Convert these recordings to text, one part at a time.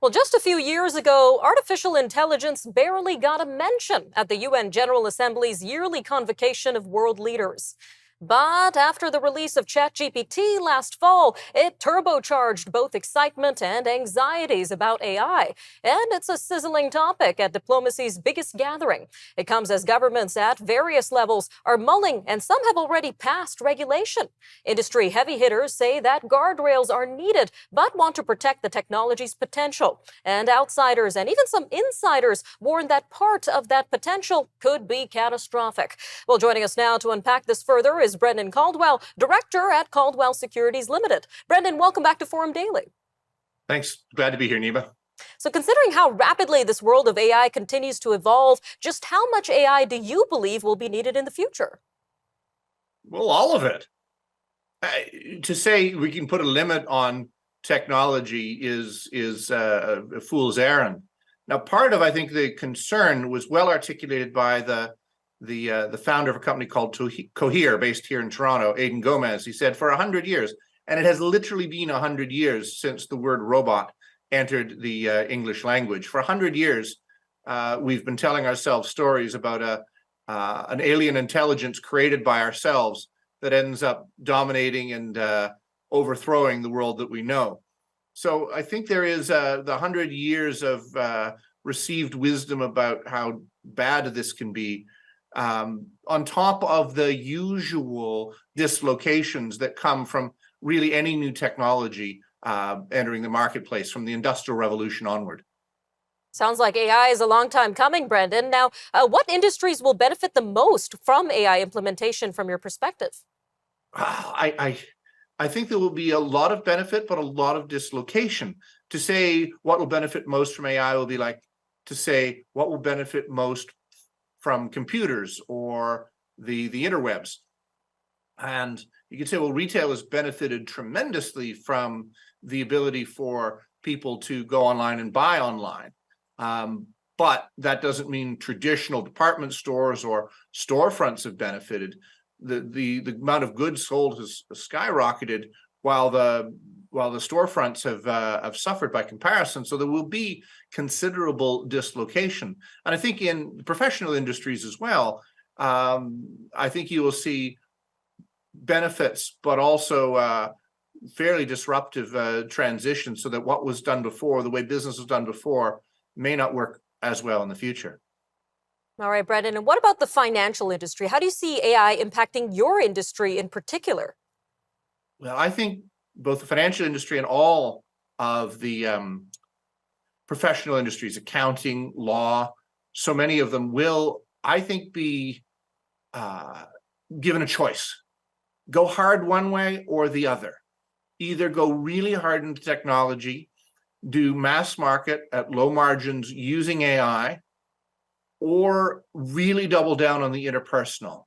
Well, just a few years ago, artificial intelligence barely got a mention at the UN General Assembly's yearly convocation of world leaders. But after the release of ChatGPT last fall, it turbocharged both excitement and anxieties about AI. And it's a sizzling topic at diplomacy's biggest gathering. It comes as governments at various levels are mulling, and some have already passed regulation. Industry heavy hitters say that guardrails are needed, but want to protect the technology's potential. And outsiders and even some insiders warn that part of that potential could be catastrophic. Well, joining us now to unpack this further is Brendan Caldwell, director at Caldwell Securities Ltd. Brendan, welcome back to Forum Daily. Thanks. Glad to be here, Nima. So considering how rapidly this world of AI continues to evolve, just how much AI do you believe will be needed in the future? Well, all of it. To say we can put a limit on technology is a fool's errand. Now, part of, I think, the concern was well articulated by the founder of a company called Cohere, based here in Toronto, Aidan Gomez. He said, for 100 years, and it has literally been 100 years since the word robot entered the English language. For 100 years, we've been telling ourselves stories about an alien intelligence created by ourselves that ends up dominating and overthrowing the world that we know. So I think there is the 100 years of received wisdom about how bad this can be, on top of the usual dislocations that come from really any new technology entering the marketplace from the Industrial Revolution onward. Sounds like AI is a long time coming, Brendan. Now, what industries will benefit the most from AI implementation from your perspective? I think there will be a lot of benefit, but a lot of dislocation. To say what will benefit most from AI will be like to say what will benefit most from computers or the interwebs. And you could say, well, retail has benefited tremendously from the ability for people to go online and buy online. But that doesn't mean traditional department stores or storefronts have benefited. The amount of goods sold has skyrocketed while the storefronts have suffered by comparison. So there will be considerable dislocation. And I think in professional industries as well, I think you will see benefits, but also fairly disruptive transition, so that what was done before, the way business was done before, may not work as well in the future. All right, Brendan, and what about the financial industry? How do you see AI impacting your industry in particular? Well, I think both the financial industry and all of the professional industries, accounting, law, so many of them will, I think, be given a choice. Go hard one way or the other. Either go really hard into technology, do mass market at low margins using AI, or really double down on the interpersonal.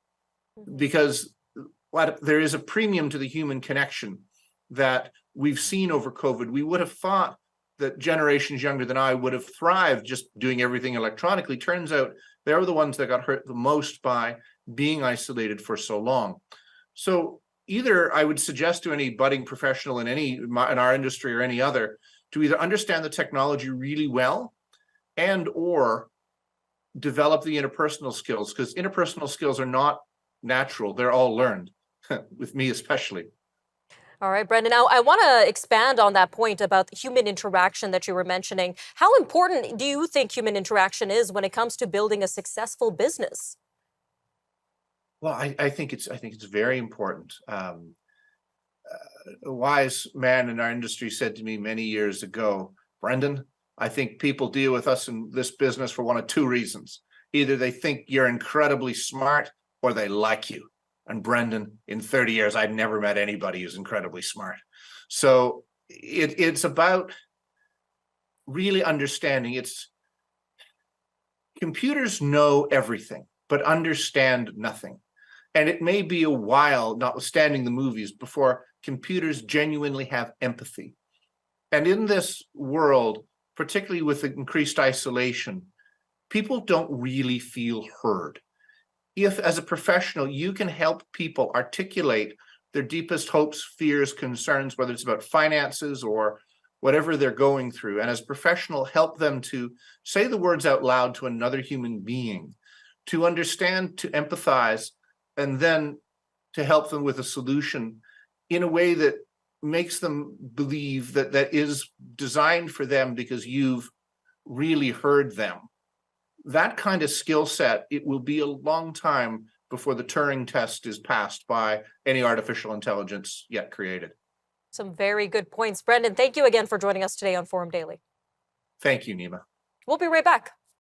Because there is a premium to the human connection that we've seen over COVID. We would have thought that generations younger than I would have thrived just doing everything electronically. Turns out they're the ones that got hurt the most by being isolated for so long. So either I would suggest to any budding professional in our industry or any other to either understand the technology really well and or develop the interpersonal skills, because interpersonal skills are not natural. They're all learned, with me especially. All right, Brendan. Now, I want to expand on that point about human interaction that you were mentioning. How important do you think human interaction is when it comes to building a successful business? Well, I think it's very important. A wise man in our industry said to me many years ago, Brendan, I think people deal with us in this business for one of two reasons. Either they think you're incredibly smart or they like you. And Brendan, in 30 years, I've never met anybody who's incredibly smart. So it's about really understanding. Computers know everything, but understand nothing. And it may be a while, notwithstanding the movies, before computers genuinely have empathy. And in this world, particularly with the increased isolation, people don't really feel heard. If, as a professional, you can help people articulate their deepest hopes, fears, concerns, whether it's about finances or whatever they're going through, and as a professional, help them to say the words out loud to another human being, to understand, to empathize, and then to help them with a solution in a way that makes them believe that that is designed for them because you've really heard them. That kind of skill set, it will be a long time before the Turing test is passed by any artificial intelligence yet created. Some very good points. Brendan, thank you again for joining us today on Forum Daily. Thank you, Nima. We'll be right back.